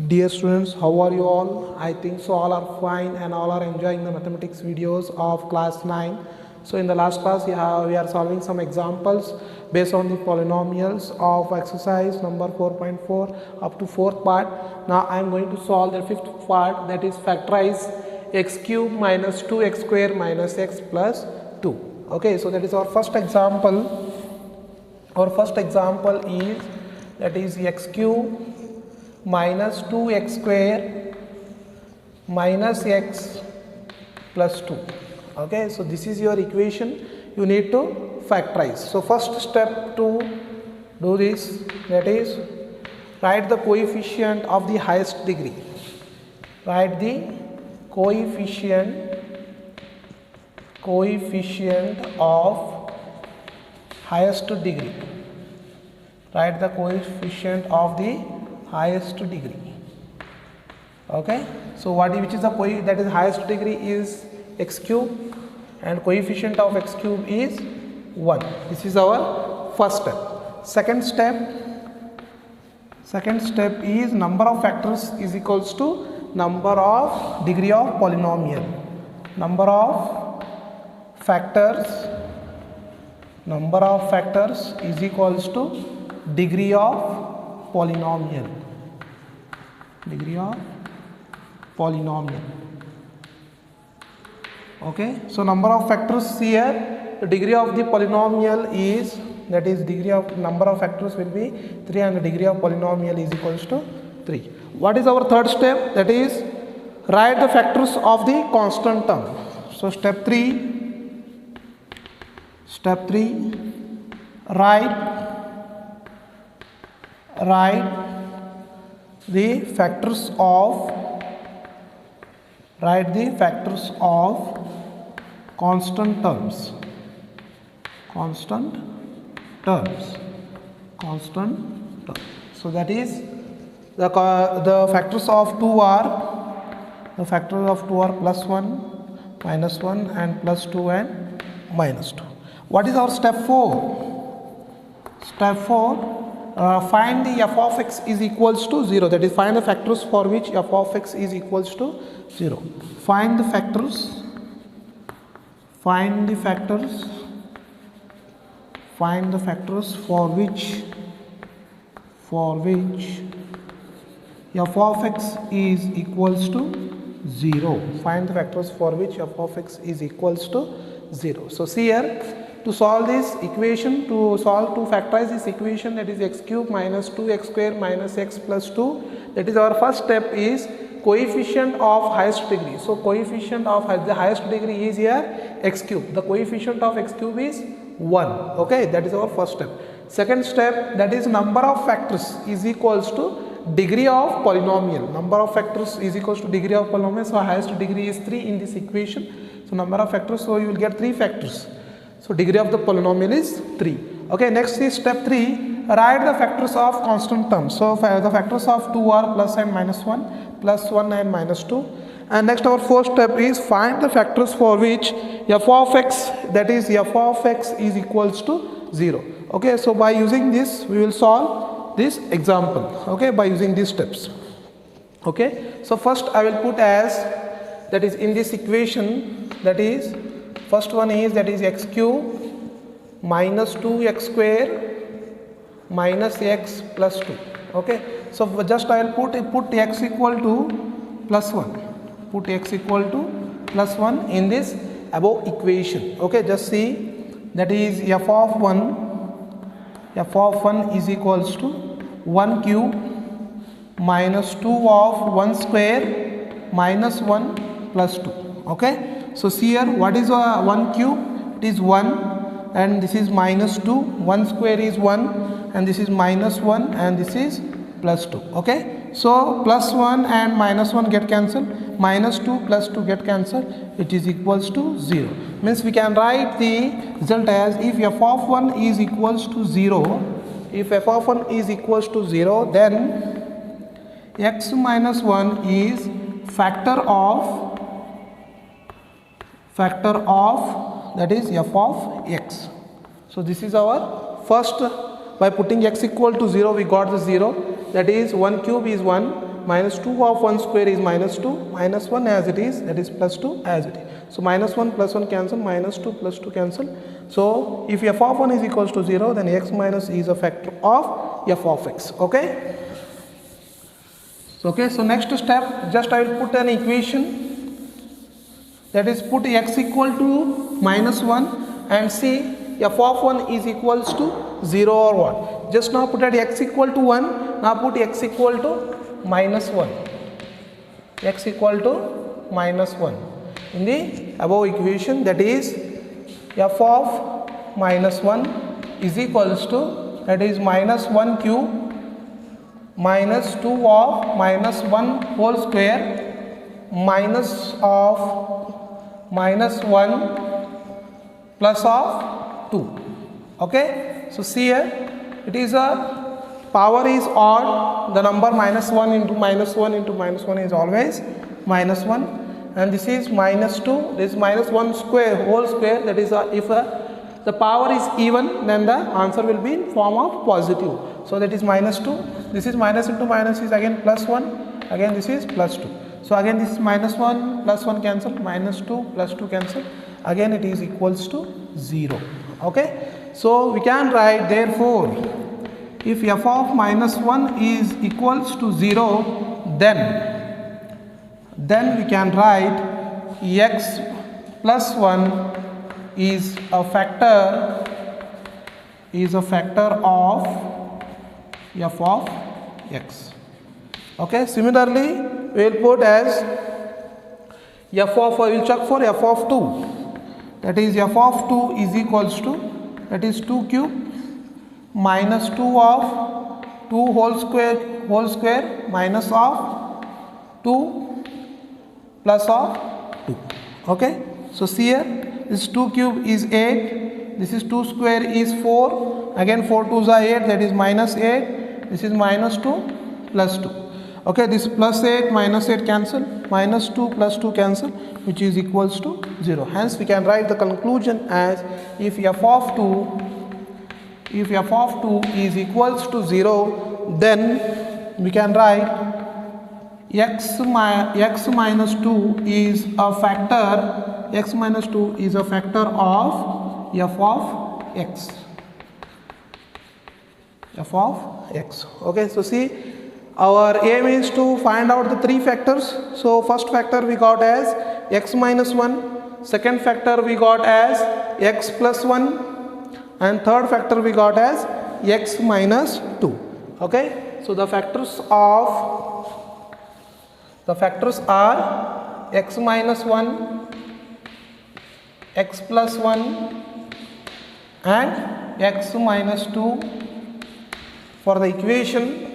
Dear students, how are you all? I think so all are fine and all are enjoying the mathematics videos of class 9. So in the last class we are solving some examples based on the polynomials of exercise number 4.4 up to 4th part. Now I am going to solve the 5th part, that is factorize x cube minus 2x square minus x plus 2. Okay, so that is our first example. Our first example is that is x cube minus 2x square minus x plus 2. Okay, so this is your equation. You need to factorize. So first step to do this, that is write the coefficient of the highest degree. Write the coefficient of highest degree. Write the coefficient of the highest degree. Okay, so which is the that is highest degree is x cube and coefficient of x cube is 1. This is our first step. Second step is number of factors is equals to number of degree of polynomial. Number of factors is equals to degree of polynomial. Okay, so number of factors here, the degree of the polynomial is, that is degree of number of factors will be 3 and the degree of polynomial is equals to 3. What is our third step? That is write the factors of the constant term. So step 3 write the factors of constant terms. So that is the factors of 2 are plus 1, minus 1 and plus 2 and minus 2. What is our step 4? Step 4, find the f of x is equals to 0. That is, find the factors for which f of x is equals to 0. Find the factors for which f of x is equals to 0. Find the factors for which f of x is equals to 0. So see here, to solve this equation, to factorize this equation, that is x cube minus 2x square minus x plus 2, that is our first step is coefficient of highest degree. So coefficient of the highest degree is here x cube. The coefficient of x cube is 1. Okay, that is our first step. Second step, that is number of factors is equals to degree of polynomial. Number of factors is equals to degree of polynomial. So highest degree is 3 in this equation. So number of factors, so you will get 3 factors. So degree of the polynomial is 3. Okay, next is step 3. Write the factors of constant terms. So the factors of 2 are plus and minus 1, plus 1 and minus 2. And next our fourth step is find the factors for which f of x, that is f of x is equals to 0. Okay, so by using this we will solve this example. Okay, by using these steps. Okay, so first I will put as, that is in this equation, that is first one is, that is x cube minus 2x square minus x plus 2. Okay, so just I will put x equal to plus 1. Put x equal to plus 1 in this above equation. Okay, just see, that is f of 1 is equals to 1 cube minus 2 of 1 square minus 1 plus 2. Okay, so see here, what is 1 cube? It is 1 and this is minus 2. 1 square is 1 and this is minus 1 and this is plus 2. Okay, so plus 1 and minus 1 get cancelled, minus 2 plus 2 get cancelled, it is equals to 0. Means we can write the result as, if f of 1 is equals to 0, then x minus 1 is factor of that is f of x. So this is our first, by putting x equal to 0 we got the 0, that is 1 cube is 1, minus 2 of 1 square is minus 2, minus 1 as it is, that is plus 2 as it is. So minus 1 plus 1 cancel, minus 2 plus 2 cancel. So if f of 1 is equals to 0, then x minus is a factor of f of x. Okay. So next step, just I will put an equation, that is put x equal to minus 1 and see f of 1 is equals to 0 or what. Just now put at x equal to 1, now put x equal to minus 1, x equal to minus 1 in the above equation, that is f of minus 1 is equals to, that is minus 1 cube minus 2 of minus 1 whole square minus of minus 1 plus of 2. Okay. So see here, it is a power is odd, the number minus 1 into minus 1 into minus 1 is always minus 1, and this is minus 2, this is minus 1 square whole square, that is if the power is even, then the answer will be in form of positive. So that is minus 2, this is minus into minus is again plus 1, again this is plus 2. So again this is minus 1 plus 1 cancel, minus 2 plus 2 cancel, again it is equals to 0. Okay. So we can write, therefore if f of minus 1 is equals to 0, then we can write x plus 1 is a factor of f of x. Okay. Similarly, we will put as f of, we will check for f of 2, that is f of 2 is equals to, that is 2 cube minus 2 of 2 whole square minus of 2 plus of 2. Okay. So see here, this 2 cube is 8, this is 2 square is 4, again 4 2s are 8, that is minus 8, this is minus 2 plus 2. Okay, this plus 8 minus 8 cancel, minus 2 plus 2 cancel, which is equals to 0. Hence we can write the conclusion as, if f of 2 is equals to 0, then we can write x minus 2 is a factor, x minus 2 is a factor of f of x. F of x. Okay, so see, our aim is to find out the three factors. So first factor we got as x minus 1, second factor we got as x plus 1, and third factor we got as x minus 2. Okay, so the factors are x minus 1, x plus 1 and x minus 2 for the equation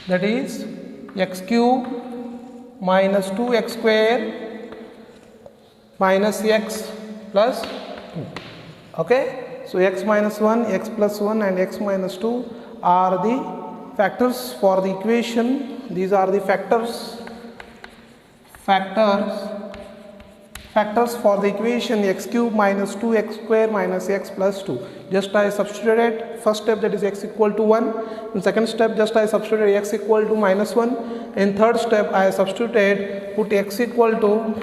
that is x cube minus 2x square minus x plus 2. Okay, so x minus 1, x plus 1 and x minus 2 are the factors for the equation. These are the factors for the equation x cube minus 2x square minus x plus 2. Just I substituted first step, that is x equal to 1. In second step, just I substituted x equal to minus 1. In third step, I substituted put x equal to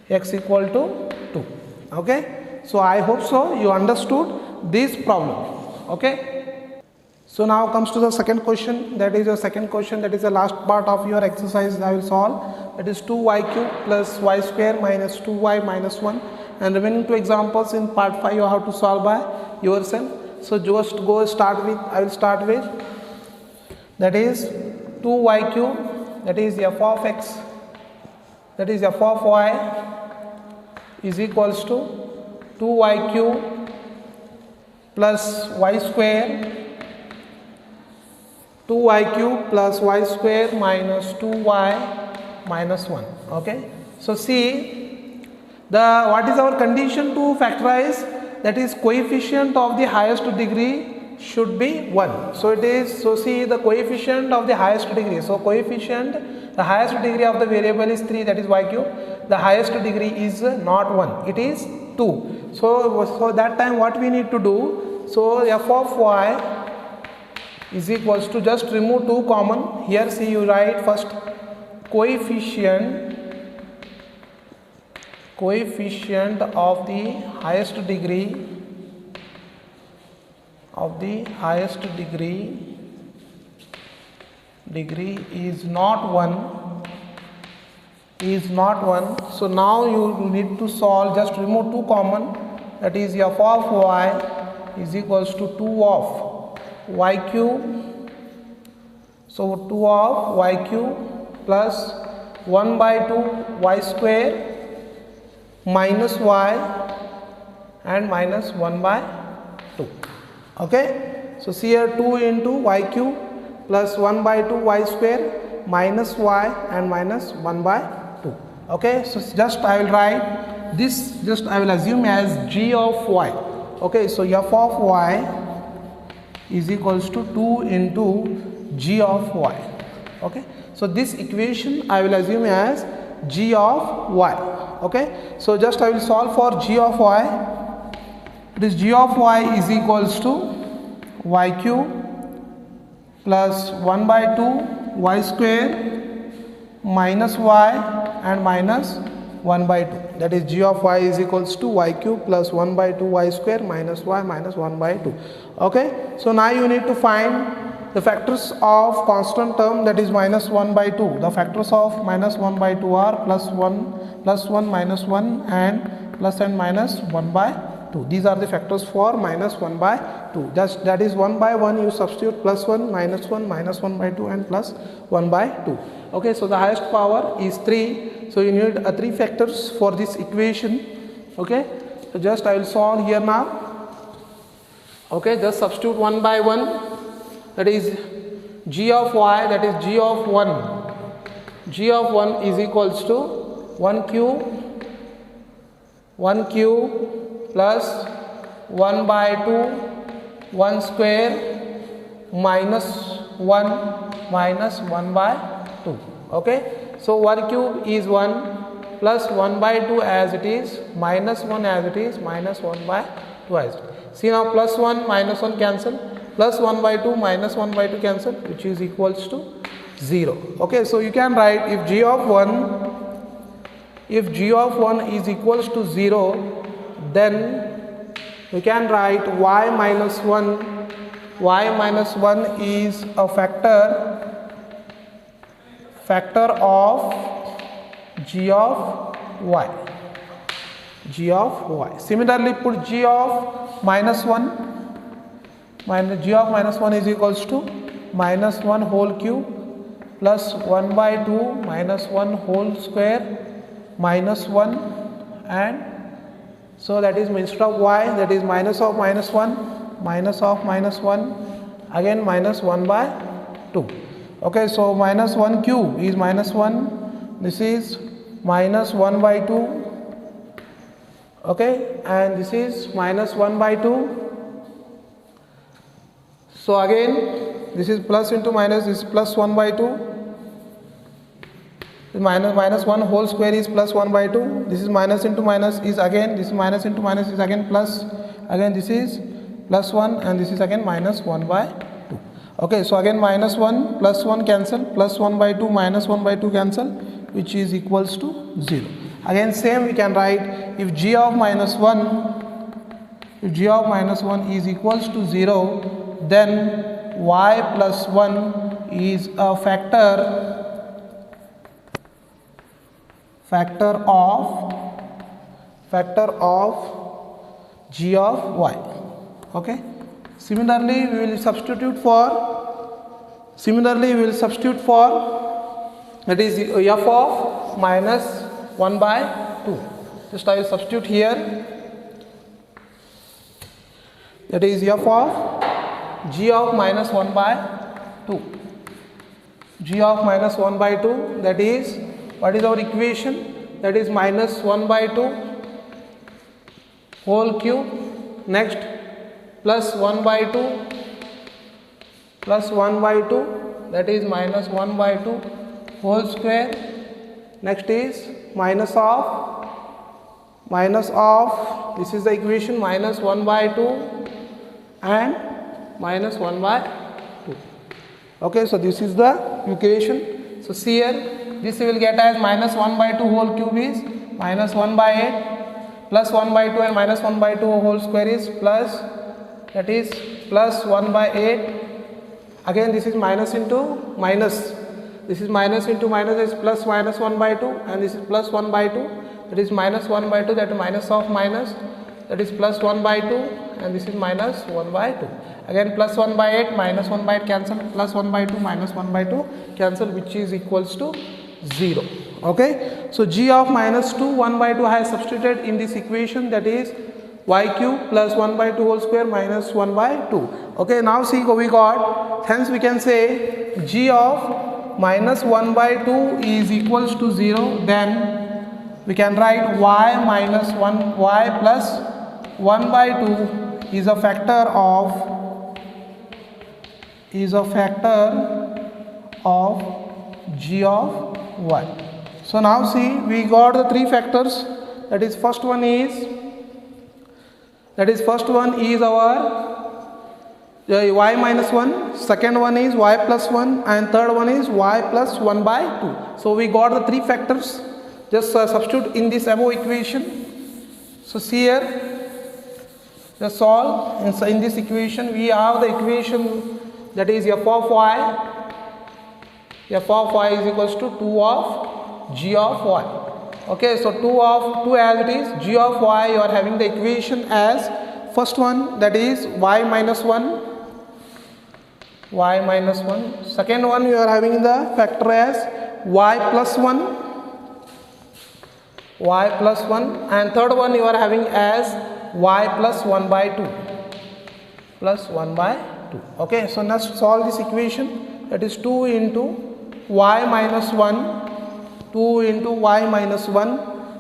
2. Okay. So I hope so you understood this problem. Okay. So now comes to the second question. That is the last part of your exercise I will solve. That is 2y cube plus y square minus 2y minus 1. And remaining two examples in part 5 you have to solve by yourself. So just go start with, I will start with, that is 2y cube, that is f of x, that is f of y is equals to 2y cube plus y square, 2y cube plus y square minus 2y minus 1. Okay. So see, what is our condition to factorize? That is coefficient of the highest degree should be 1. So it is, so see the coefficient of the highest degree. So coefficient, the highest degree of the variable is 3, that is y cube. The highest degree is not 1, it is 2. So that time what we need to do? So f of y is equals to, just remove 2 common. Here see, you write first coefficient of the highest degree is not 1. So now you need to solve, just remove 2 common, that is f of y is equals to 2 of y cube. So 2 of y cube plus 1 by 2 y square minus y and minus 1 by 2. Okay, so see here, 2 into y cube plus 1 by 2 y square minus y and minus 1 by 2. Okay, so just I will write this, just I will assume as g of y. Okay, so f of y is equals to 2 into g of y. Okay, so this equation I will assume as g of y. Okay, so just I will solve for g of y. This g of y is equals to y cube plus 1 by 2 y square minus y and minus 1 by 2. That is g of y is equals to y cube plus 1 by 2 y square minus y minus 1 by 2. Okay, so now you need to find the factors of constant term, that is minus 1 by 2. The factors of minus 1 by 2 are plus 1 minus 1 and plus and minus 1 by 2. These are the factors for minus 1 by 2. Just that is 1 by 1 you substitute plus 1 minus 1 minus 1 by 2 and plus 1 by 2. Okay, so the highest power is 3. So you need 3 factors for this equation. Okay, so just I will solve here now. Okay, just substitute 1 by 1. That is g of y, that is g of 1. G of 1 is equals to 1 cube plus 1 by 2 1 square minus 1 minus 1 by 2. Okay, so 1 cube is 1 plus 1 by 2 as it is minus 1 as it is minus 1 by 2 as it is. See now, plus 1 minus 1 cancel, plus 1 by 2 minus 1 by 2 cancel, which is equals to 0. Okay, so you can write if g of 1 is equals to 0, then we can write y minus 1 is a factor of g of y. Similarly, put g of minus 1. G of minus 1 is equals to minus 1 whole cube plus 1 by 2 minus 1 whole square minus 1, and so that is instead of y, that is minus of minus 1 minus of minus 1 again minus 1 by 2. Okay, so minus 1 cube is minus 1, this is minus 1 by 2. Okay, and this is minus 1 by 2. So again this is plus into minus, this is plus 1 by 2. Minus 1 whole square is plus 1 by 2. This is minus into minus is again, this is minus into minus is again plus, again this is plus 1 and this is again minus 1 by 2. Okay, so again minus 1 plus 1 cancel, plus 1 by 2 minus 1 by 2 cancel, which is equals to 0. Again same we can write, if g of minus 1 is equals to 0, then y plus 1 is a factor of g of y. Okay, similarly we will substitute for that is f of minus 1 by 2. Just I will substitute here, that is f of g of minus 1 by 2. G of minus 1 by 2, that is, what is our equation? That is minus 1 by 2 whole cube, next plus 1 by 2 plus 1 by 2, that is minus 1 by 2 whole square, next is minus of minus of, this is the equation, minus 1 by 2 and minus 1 by 2. Okay, so this is the equation. So see here, this we will get as minus 1 by 2 whole cube is minus 1 by 8 plus 1 by 2 and minus 1 by 2 whole square is plus, that is plus 1 by 8. Again this is minus into minus, this is minus into minus, is plus minus 1 by 2 and this is plus 1 by 2, that is minus 1 by 2, that is minus of minus, that is plus 1 by 2 and this is minus 1 by 2. Again plus 1 by 8 minus 1 by 8 cancel, plus 1 by 2 minus 1 by 2 cancel, which is equals to 0. Okay, so g of minus 2 1 by 2 I have substituted in this equation, that is y cube plus 1 by 2 whole square minus 1 by 2. Okay, now see we got, hence we can say g of minus 1 by 2 is equals to 0. Then we can write y minus 1, y plus 1 by 2 is a factor of g of y. So now see we got the three factors, that is first one is our y minus 1, second one is y plus 1 and third one is y plus 1 by 2. So we got the three factors, just substitute in this above equation. So see here, just solve, and so in this equation we have the equation, that is f of y is equals to 2 of g of y. Okay, so 2 as it is, g of y you are having the equation as first one, that is y minus 1, second one you are having the factor as y plus 1, and third one you are having as y plus 1 by 2, Okay, so let's solve this equation, that is 2 into y minus 1, 2 into y minus 1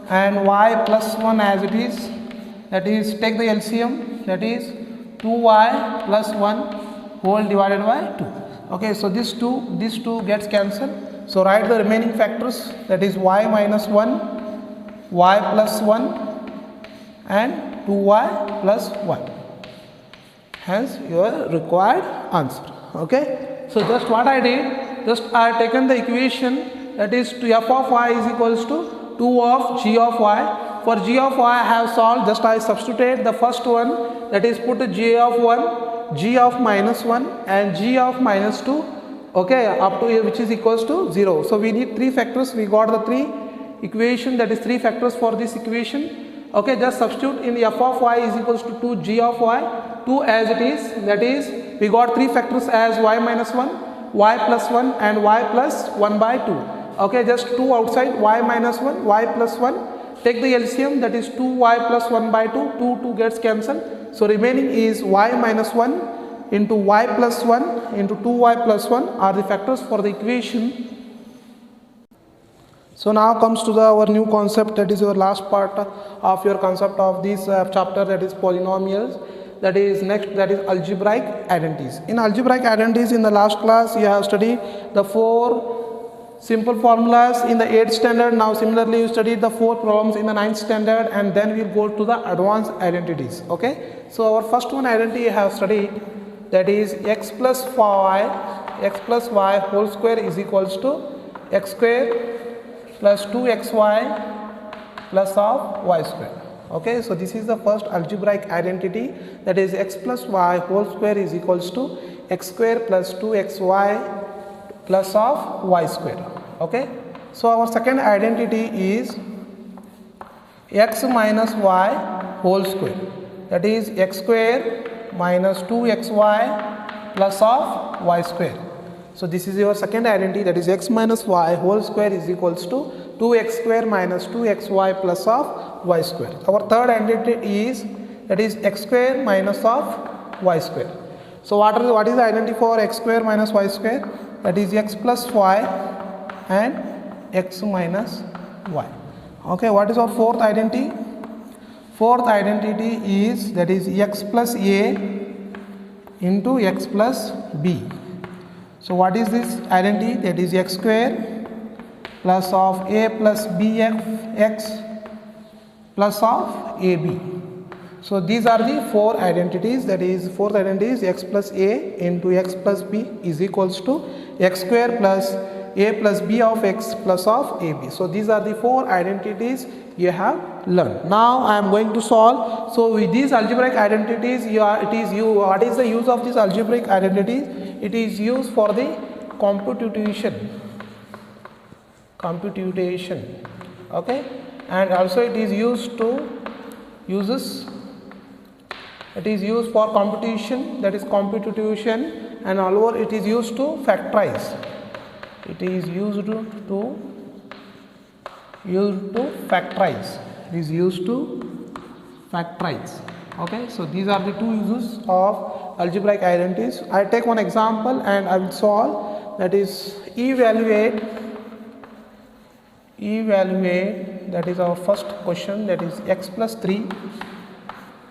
and y plus 1 as it is, that is take the LCM, that is 2y plus 1 whole divided by 2. Okay, so this 2 gets cancelled. So write the remaining factors, that is y minus 1, y plus 1 and 2y plus 1. Hence your required answer. Okay, so just what I did, just I have taken the equation, that is to f of y is equals to 2 of g of y. For g of y I have solved, just I substituted the first one, that is put g of 1, g of minus 1 and g of minus 2, okay, up to which is equals to 0. So we need three factors, we got the three equation, that is three factors for this equation. Okay, just substitute in the f of y is equals to 2 g of y, 2 as it is, that is we got three factors as y minus 1, y plus 1 and y plus 1 by 2. Okay, just 2 outside, y minus 1, y plus 1, take the LCM, that is 2y plus 1 by 2, 2 gets cancelled. So remaining is y minus 1 into y plus 1 into 2y plus 1 are the factors for the equation. So now comes to our new concept, that is your last part of your concept of this chapter, that is polynomials. That is next, that is algebraic identities. In algebraic identities, in the last class you have studied the 4 simple formulas in the 8th standard. Now similarly you studied the 4 problems in the 9th standard, and then we will go to the advanced identities. Okay, so our first one identity I have studied, that is x plus y whole square is equals to x square plus 2xy plus of y square. Okay, so this is the first algebraic identity, that is x plus y whole square is equals to x square plus 2xy plus of y square. Okay, so our second identity is x minus y whole square, that is x square minus 2xy plus of y square. So this is your second identity, that is x minus y whole square is equals to 2x square minus 2xy plus of y square. Our third identity is, that is x square minus of y square. So what is the identity for x square minus y square? That is x plus y and x minus y. Okay, what is our fourth identity? Fourth identity is, that is x plus a into x plus b. So what is this identity? That is x square plus of a plus b x plus of AB. So these are the four identities, that is fourth identity is x plus a into x plus b is equals to x square plus a plus b of x plus of ab. So these are the four identities you have learned. Now I am going to solve. So with these algebraic identities, what is the use of these algebraic identities? It is used for the computation, okay, and also it is used for computation, that is computation, and all over it is used to factorize. It is used to factorize. Okay, so these are the two uses of algebraic identities. I take one example and I will solve, that is evaluate, that is our first question, that is x plus 3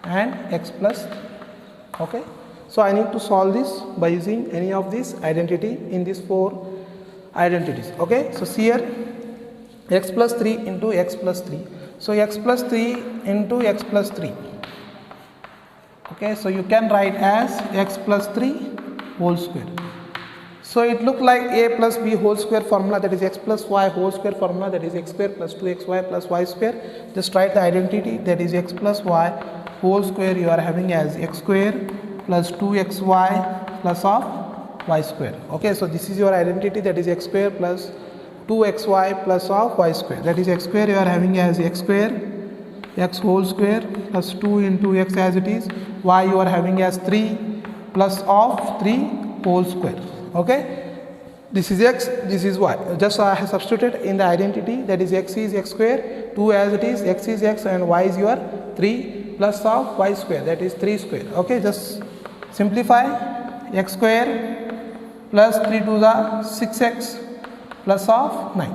and x plus, okay. So I need to solve this by using any of these identity in these four identities, okay. So here x plus 3 into x plus 3, so x plus 3 into x plus 3, okay. So you can write as x plus 3 whole square. So it look like a plus b whole square formula, that is x plus y whole square formula, that is x square plus 2xy plus y square. Just write the identity, that is x plus y whole square you are having as x square plus 2xy plus of y square, okay. So this is your identity, that is x square plus 2xy plus of y square, that is x square you are having as x square, x whole square plus 2 into x as it is, y you are having as 3 plus of 3 whole square, okay. This is x, this is y. Just I have substituted in the identity, that is x is x square, 2 as it is, x is x, and y is your 3 plus of y square, that is 3 square, okay. Just simplify, x square plus 3 to the 6x plus of 9.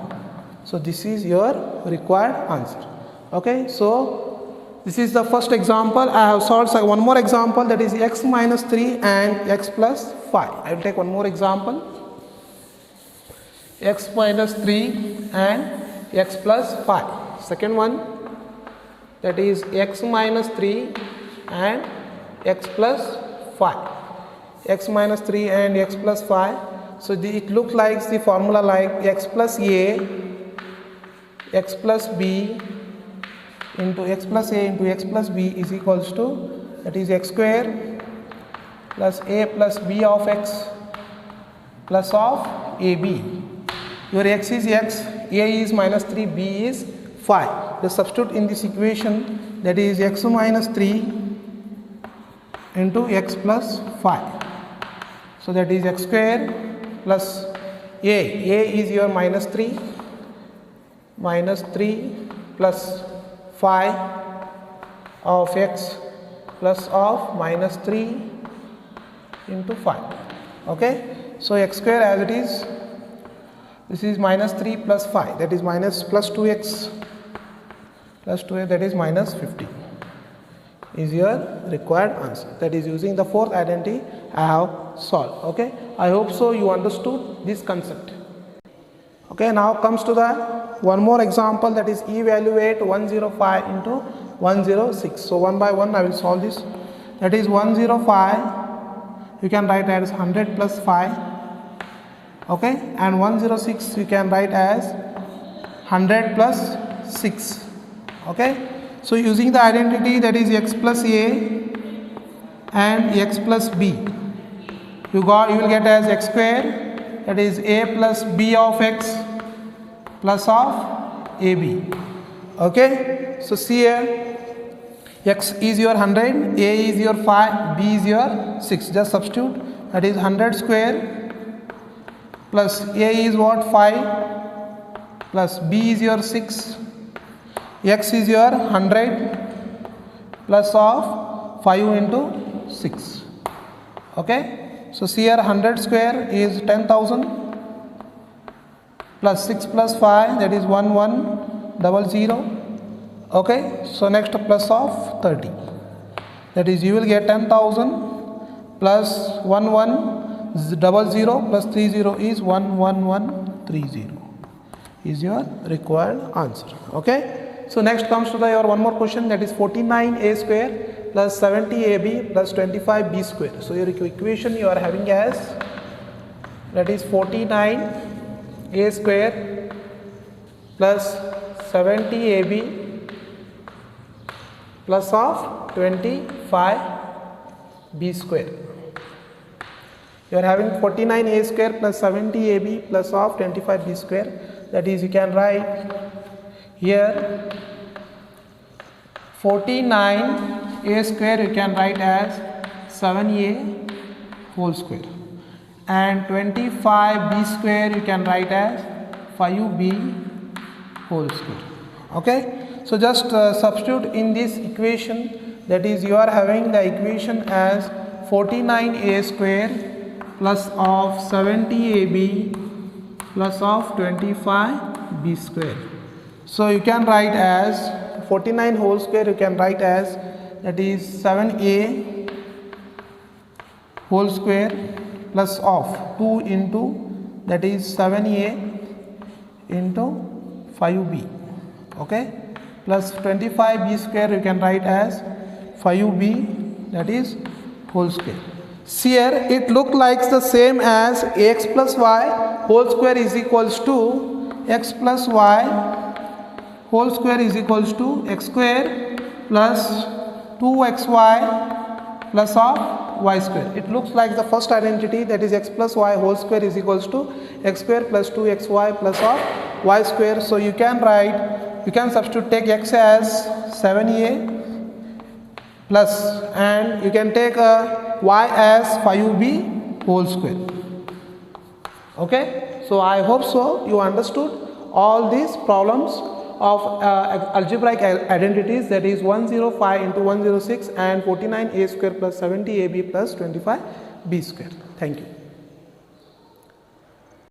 So this is your required answer, okay. So this is the first example. I have solved one more example, that is x minus 3 and x plus 5. I will take one more example, x minus 3 and x plus 5. Second one, that is x minus 3 and x plus 5. X minus 3 and x plus 5. So it looks like the formula like x plus a, x plus b into x plus a into x plus b is equals to, that is x square plus a plus b of x plus of ab. Your x is x, a is minus 3, b is 5. Just substitute in this equation, that is x minus 3 into x plus 5. So that is x square plus a is your minus 3 plus 5 of x plus of minus 3 into 5, okay. So x square as it is, this is minus 3 plus 5, that is minus plus 2x plus 2a, that is minus 15 is your required answer. That is using the fourth identity I have solved, okay. I hope so you understood this concept, okay. Now comes to the one more example, that is evaluate 105 into 106. So one by one I will solve this. That is 105, you can write as 100 plus 5, okay, and 106 you can write as 100 plus 6, okay. So using the identity, that is x plus a and x plus b, you will get as x square, that is a plus b of x plus of ab, okay. So see here, x is your 100, a is your 5, b is your 6. Just substitute, that is 100 square plus a is what, 5 plus b is your 6, x is your 100 plus of 5 into 6, okay. So see here, 100 square is 10,000 plus 6 plus 5, that is 1100, okay. So next plus of 30, that is you will get 10,000 plus 1100 plus 30 is 11130 is your required answer, okay. So next comes to the your one more question, that is 49a square plus 70ab plus 25b square. So your equation you are having as, that is 49a square plus 70ab plus of 25b square. You are having 49a square plus 70ab plus of 25b square. That is, you can write here 49a square you can write as 7a whole square, and 25b square you can write as 5b whole square. Okay, so just substitute in this equation, that is, you are having the equation as 49a square plus of 70ab plus of 25b square. So you can write as 49 whole square you can write as, that is 7a whole square plus of 2 into, that is 7a into 5b, okay, plus 25b square you can write as 5b, that is whole square. Here it look like the same as x plus y whole square is equals to x plus y whole square is equals to x square plus 2xy plus of y square. It looks like the first identity, that is x plus y whole square is equals to x square plus 2xy plus of y square. So you can write, you can substitute, take x as 7a plus, and you can take y as 5b whole square. Okay, so I hope so you understood all these problems of algebraic identities, that is 105 into 106 and 49a square plus 70ab plus 25b square. Thank you.